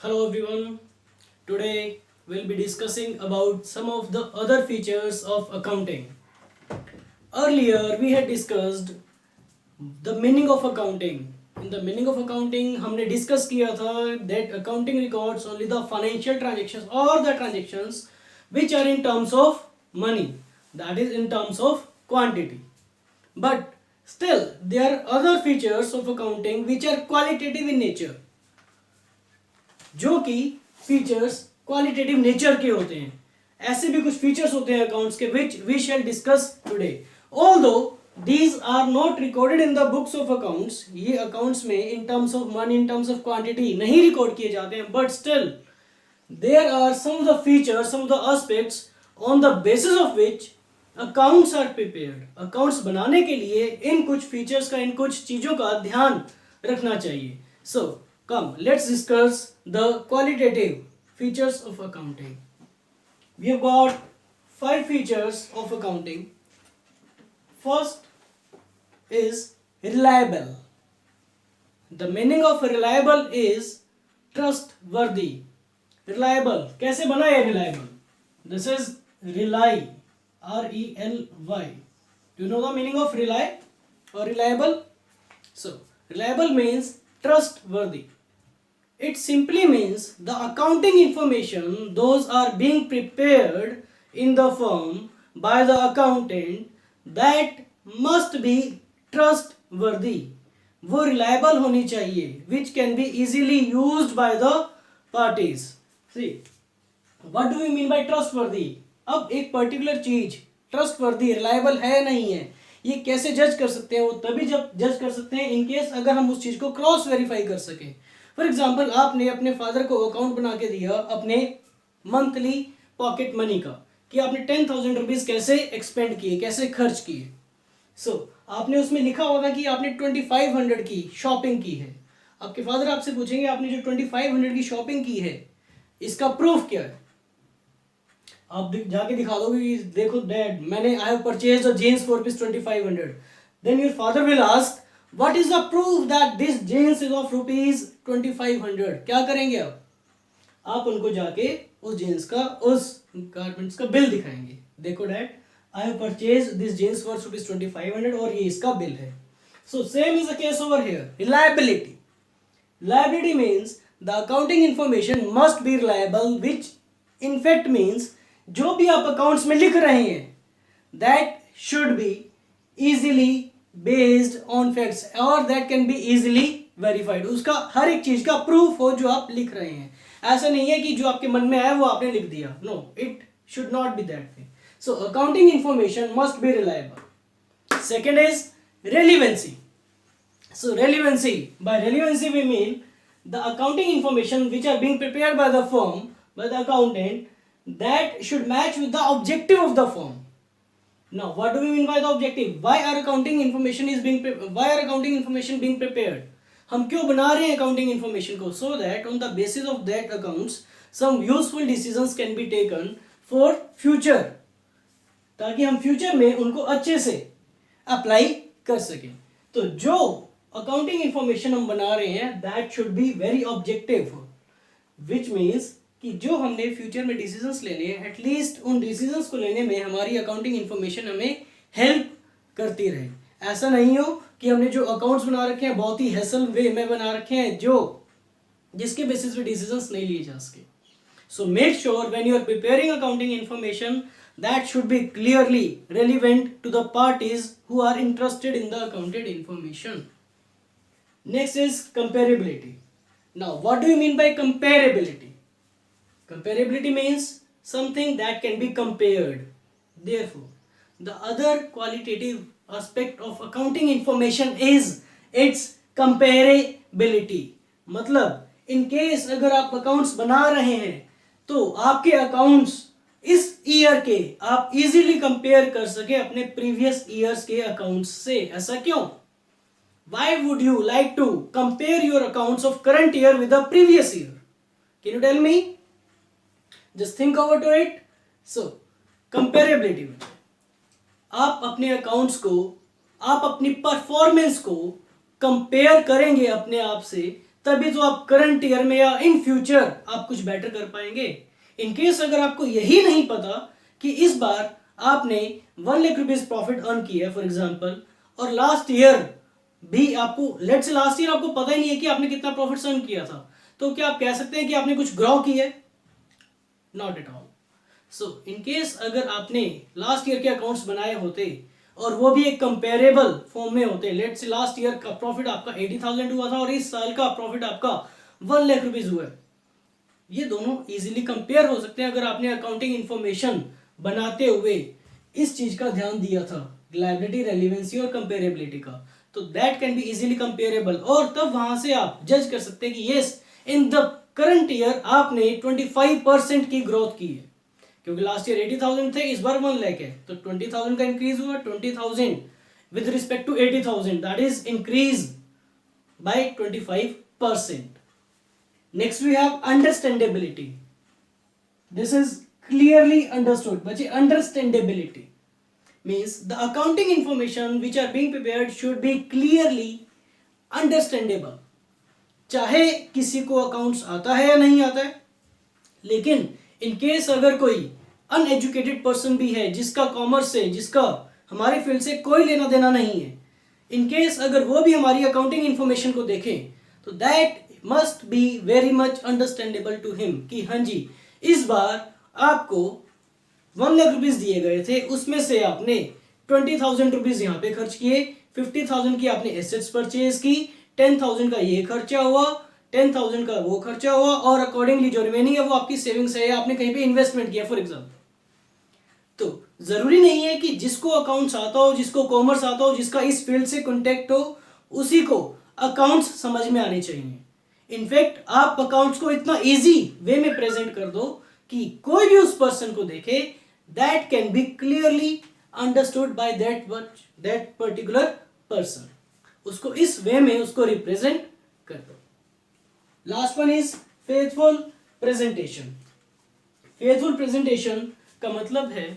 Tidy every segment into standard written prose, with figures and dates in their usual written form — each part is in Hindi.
Hello everyone. Today we'll be discussing about some of the other features of accounting. Earlier we had discussed the meaning of accounting. In the meaning of accounting हमने discuss किया था that accounting records only the financial transactions or the transactions which are in terms of money, that is in terms of quantity. But still there are other features of accounting which are qualitative in nature. जो कि फीचर्स क्वालिटेटिव नेचर के होते हैं. ऐसे भी कुछ फीचर्स होते हैं अकाउंट्स के which we shall discuss today. Although these are not recorded in the books of accounts, ये अकाउंट्स में in terms of money in terms of quantity नहीं रिकॉर्ड किए जाते हैं, but still there are some of the features, some of the aspects on the basis of which accounts are prepared. Accounts बनाने के लिए इन कुछ फीचर्स का, इन कुछ चीजों का ध्यान रखना चाहिए. सो come, let's discuss the qualitative features of accounting. We have got 5 features of accounting. First is reliable. The meaning of reliable is trustworthy. Reliable, कैसे बना है reliable? This is rely, R-E-L-Y. Do you know the meaning of rely or reliable? So, reliable means trustworthy. It simply means the accounting information those are being prepared in the firm by the accountant that must be trustworthy. वो reliable होनी चाहिए, which can be easily used by the parties. See, what do we mean by trustworthy? अब एक particular चीज trustworthy, reliable है नहीं है, ये कैसे जज कर सकते हैं? वो तभी जब जज कर सकते हैं इन केस अगर हम उस चीज को क्रॉस वेरीफाई कर सकें. फॉर एग्जाम्पल, आपने अपने फादर को अकाउंट बना के दिया अपने मंथली पॉकेट मनी का कि आपने 10,000 रुपीज कैसे एक्सपेंड किए, कैसे खर्च किए. सो आपने उसमें लिखा होगा कि आपने 2500 की शॉपिंग की है. आपके फादर आपसे पूछेंगे आपने जो 2500 की शॉपिंग की है इसका प्रूफ क्या है. आप जाके दिखा दोगे कि देखो डैड, मैंने I have purchased a jeans for rupees 2500. Then your father will ask what is the proof that this jeans is of rupees 2500. क्या करेंगे आप उनको जाके उस जींस का, उस गारमेंट्स का बिल दिखाएंगे. देखो dad, I have purchased this jeans for rupees 2500 और ये इसका बिल है. So same is the case over here. Reliability. Liability means the accounting information must be reliable, which in fact means जो भी आप अकाउंट्स में लिख रहे हैं that should be easily based on facts or that can be easily verified. उसका हर एक चीज का प्रूफ हो जो आप लिख रहे हैं. ऐसा नहीं है कि जो आपके मन में आया वो आपने लिख दिया. No, it should not be that way. So accounting information must be reliable. Second is relevancy. So relevancy, by relevancy we mean the accounting information which are being prepared by the firm, by the accountant, that should match with the objective of the firm. Now what do we mean by the objective? Why are accounting information being prepared? हम क्यों बना रहे हैं accounting information को? So that on the basis of that accounts some useful decisions can be taken for future, ताकि हम फ्यूचर में उनको अच्छे से अप्लाई कर सकें. तो जो अकाउंटिंग इंफॉर्मेशन हम बना रहे हैं that should be very objective, which means कि जो हमने फ्यूचर में डिसीजंस लेने हैं एटलीस्ट उन डिसीजंस को लेने में हमारी अकाउंटिंग इंफॉर्मेशन हमें हेल्प करती रहे. ऐसा नहीं हो कि हमने जो अकाउंट्स बना रखे हैं बहुत ही हैसल वे में बना रखे हैं जो जिसके बेसिस पे डिसीजंस नहीं लिए जा सके. So make sure when you are preparing accounting information that should be clearly relevant to the parties who are interested in the accounted information. Next is comparability. Now what do you mean by comparability? Comparability means something that can be compared. Therefore the other qualitative aspect of accounting information is its comparability. मतलब in case अगर आप accounts बना रहे हैं तो आपके accounts इस ईयर के आप इजीली कंपेयर कर सके अपने प्रीवियस ईयर्स के अकाउंट्स से. ऐसा क्यों? Why would you like to compare your accounts of current year with the previous year? Can you tell me? Just think over to it. So, comparability में आप अपने अकाउंट्स को, आप अपनी परफॉर्मेंस को कंपेयर करेंगे अपने आप से, तभी तो आप करंट ईयर में या इन फ्यूचर आप कुछ बेटर कर पाएंगे। इन केस अगर आपको यही नहीं पता कि इस बार आपने 1 लाख रुपीज प्रॉफिट अर्न किया है फॉर एग्जांपल, और लास्ट ईयर भी आपको, लेट्स से लास्ट ईयर आपको पता ही नहीं है कि आपने कितना प्रॉफिट अर्न किया था, तो क्या आप कह सकते हैं कि आपने कुछ ग्रो किया है? Not at all. So in case अगर आपने लास्ट ईयर के अकाउंट्स बनाए होते और वो भी एक कंपेरेबल फॉर्म में होते, लेट से लास्ट ईयर का प्रॉफिट आपका 80,000 हुआ था और इस साल का प्रॉफिट आपका 1 लाख रुपीज हुआ है, ये दोनों इजीली कंपेयर हो सकते हैं अगर आपने अकाउंटिंग इंफॉर्मेशन बनाते हुए इस चीज का ध्यान दिया था, लायबिलिटी, रेलिवेंसी और कंपेरेबिलिटी का, तो that can be easily comparable. और तब वहां से आप जज कर सकते हैं कि yes, in the current year आपने 25% की ग्रोथ की है, क्योंकि लास्ट ईयर 80,000 थे, इस बार 1 लाख है, तो 20,000 का इंक्रीज हुआ। 20,000 with respect to 80,000, that is increase by 25%। Next we have understandability. This is clearly understood. बच्चे, understandability means the accounting information which are being prepared should be clearly understandable। चाहे किसी को अकाउंट्स आता है या नहीं आता है, लेकिन इन केस अगर कोई अनएजुकेटेड पर्सन भी है जिसका कॉमर्स से, जिसका हमारे फील्ड से कोई लेना देना नहीं है, इन केस अगर वो भी हमारी अकाउंटिंग इंफॉर्मेशन को देखे तो that must be very much understandable to him कि हाँ जी, इस बार आपको 1 लाख रुपीज दिए गए थे, उसमें से आपने 20,000 रुपीज यहाँ पे खर्च किए, 50,000 की आपने एसेट्स परचेज की, 10,000 का ये खर्चा हुआ, 10,000 का वो खर्चा हुआ, और अकॉर्डिंगली जो रिमेनिंग है वो आपकी सेविंग्स है, आपने कहीं पे इन्वेस्टमेंट किया फॉर एग्जाम्पल। तो जरूरी नहीं है कि जिसको अकाउंट्स आता हो, जिसको कॉमर्स आता हो, जिसका इस फील्ड से कॉन्टेक्ट हो, उसी को अकाउंट्स समझ में आने चाहिए। इनफैक्ट आप अकाउंट्स को इतना इजी वे में प्रेजेंट कर दो कि कोई भी उस पर्सन को देखे, that can be clearly understood by that particular person. उसको इस वे में उसको रिप्रेजेंट कर दो। Last one is faithful presentation. Faithful presentation का मतलब है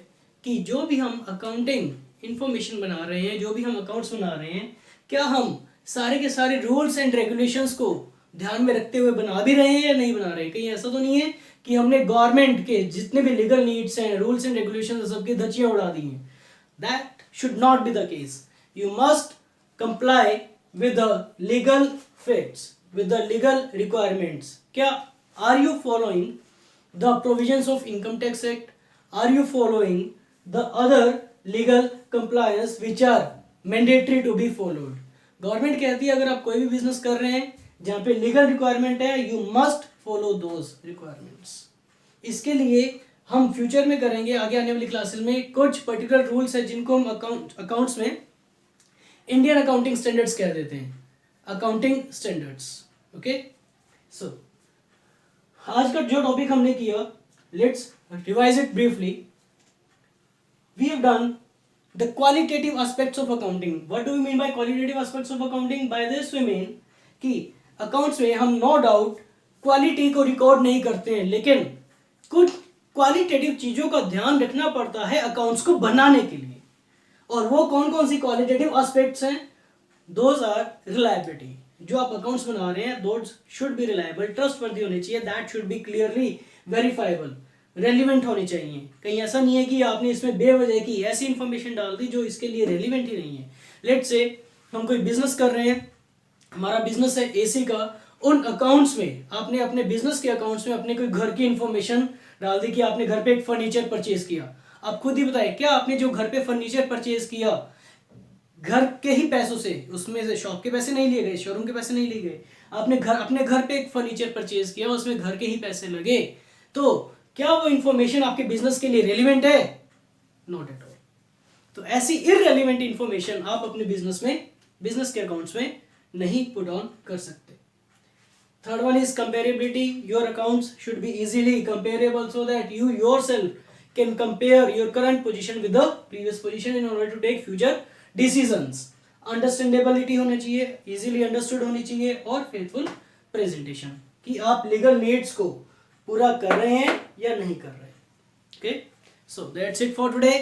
कि जो भी हम अकाउंटिंग इंफॉर्मेशन बना रहे हैं, जो भी हम अकाउंट्स बना रहे हैं, क्या हम सारे के सारे रूल्स एंड रेगुलेशंस को ध्यान में रखते हुए बना भी रहे हैं या नहीं बना रहे हैं। कहीं ऐसा तो नहीं है कि हमने गवर्नमेंट के जितने भी लीगल नीड्स हैं, रूल्स एंड रेगुलेशंस, सबकी धज्जियां उड़ा दी हैं। That should not be the case. You must comply with the legal facts, with the legal requirements। क्या are you following the provisions of income tax act? Are you following the other legal compliance which are mandatory to be followed? Government कहती है अगर आप कोई भी बिजनेस कर रहे हैं जहाँ पे लीगल रिक्वायरमेंट है, you must follow those requirements. इसके लिए हम फ्यूचर में करेंगे, आगे आने वाली क्लासेस में, कुछ पर्टिकुलर रूल्स है जिनको हम अकाउंट्स में इंडियन अकाउंटिंग स्टैंडर्ड्स कह देते हैं, अकाउंटिंग स्टैंडर्ड्स। ओके, सो आज का जो टॉपिक हमने किया, let's revise it briefly. We have done the qualitative aspects of accounting. What do we mean by qualitative aspects of accounting? By this we mean कि अकाउंट्स में हम नो डाउट क्वालिटी को रिकॉर्ड नहीं करते हैं, लेकिन कुछ क्वालिटेटिव चीजों का ध्यान रखना पड़ता है अकाउंट्स को बनाने के लिए। और वो कौन कौन सी क्वालिटेटिव एस्पेक्ट्स हैं? Those are reliability. जो आप अकाउंट्स बना रहे हैं, those should be reliable, trustworthy होने चाहिए, that should be clearly verifiable, relevant होनी चाहिए। कहीं ऐसा नहीं है कि आपने इसमें बेवजह की ऐसी इंफॉर्मेशन डाल दी जो इसके लिए रेलिवेंट ही नहीं है। लेट्स से हम कोई बिजनेस कर रहे हैं, हमारा बिजनेस है एसी का, उन अकाउंट्स में आपने अपने बिजनेस के अकाउंट्स में अपने कोई घर की इंफॉर्मेशन डाल दी कि आपने घर पे एक फर्नीचर परचेज किया। आप खुद ही बताएं, क्या आपने जो घर पे फर्नीचर परचेज किया घर के ही पैसों से, उसमें से शॉप के पैसे नहीं लिए गए, शोरूम के पैसे नहीं लिए गए, आपने अपने घर पे एक फर्नीचर परचेज किया, उसमें घर के ही पैसे लगे, तो क्या वो इंफॉर्मेशन आपके बिजनेस के लिए रेलिवेंट है? Not at all. तो ऐसी इररेलिवेंट इंफॉर्मेशन आप अपने बिजनेस में, बिजनेस के अकाउंट्स में नहीं पुट ऑन कर सकते। Third one is comparability. Your accounts should be easily comparable so that you yourself can compare your current position with the previous position in order to take future decisions. Understandability होनी चाहिए, इजीली अंडरस्टूड होनी चाहिए, और फेथफुल प्रेजेंटेशन कि आप लीगल नीड्स को पूरा कर रहे हैं या नहीं कर रहे। Okay, so that's it for today.